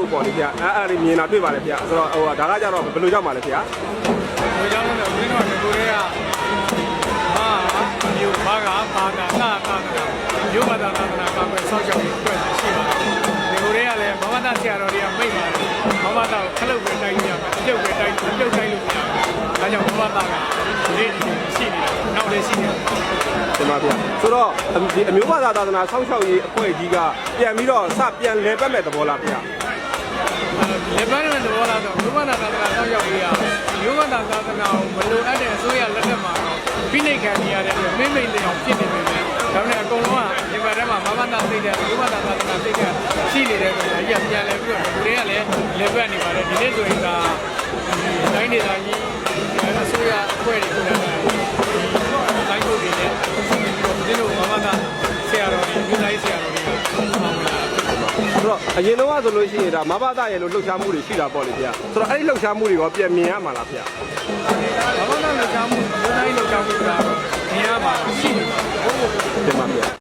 မှုပေါ်လေဗျအဲ့ဒီမြင်တာတွေ့ပါလေဗျဆိုတော့ဟိုဒါကကြတော့ဘယ်လိုကြောက်ပါလဲဗျဘယ်ကြောင့်လဲဆိုတော့ဒီကိုတွေကမျိုးဘာကဘာသာမျိုးဘာသာသာသနာကောင်းပဲဆောက်ရှောက်ပြီးတွေ့ရှိပါတယ်ဒီကိုတွေကလည်းမမသားဆရာတော်တွေကမိတ်ပါတယ်မမသားကိုခလုတ်ပဲတိုင်းကြရမယ်အပြုတ်ပဲတိုင်းလို့မရဘူးဒါကြောင့်မမသားကဒီရှိနေတယ်နောက်လည်းရှိနေတယ်ဒီမှာဗျဆိုတော့ဒီအမျိုးဘာသာသာသနာဆောက်ရှောက်ရေးအဖွဲ့ကြီးကပြန်ပြီးတော့ပြန်လဲပတ်မဲ့သဘောလားဗျလေပတ်မဲ့သဘောလားဆိုမျိုးဘာသာသာသနာဆောက်ရှောက်ရေးကမျိုးဘာသာသာသနာကိုမလိုအပ်တဲ့အစိုးရလက်ထက်မှာဖိနှိပ်ခံနေရတဲ့မိမ့်လေးအောင်ဖြစ်နေပြီဒါပေမဲ့အကုန်လုံးကဒီဘက်ထဲမှာမမသားသိတဲ့မျိုးဘာသာသာသနာသိတဲ့ရှိနေတဲ့ဆိုတော့အပြန်လဲပြီးတော့ဒီတွေကလည်းလေပတ်နေပါတယ်ဒီနေ့ဆိုရင်ကတိုင်းဒေသကြီးအစိုးရအဖွဲ့တွေကတိုင်းကိုတွေနဲ့ဒီလိုမမသားဆရာတော်တွေမြို့တိုင်းဆရာတော်တွေကပေါင်းလာဆိုတော့အရင်တော့ဆိုလို့ရှိရင်ဒါမဘာသာရဲ့လို့လှုပ်ရှားမှုတွေရှိတာပေါ့လေဗျာဆိုတော့အဲ့ဒီလှုပ်ရှားမှုတွေကပြန်မြင်ရမှာလားဗျာမဘာသာလှုပ်ရှားမှုမြို့တိုင်းလှုပ်ရှားမှုကတော့မြင်ရမှာရှိတယ်ဒီမှာဗျာ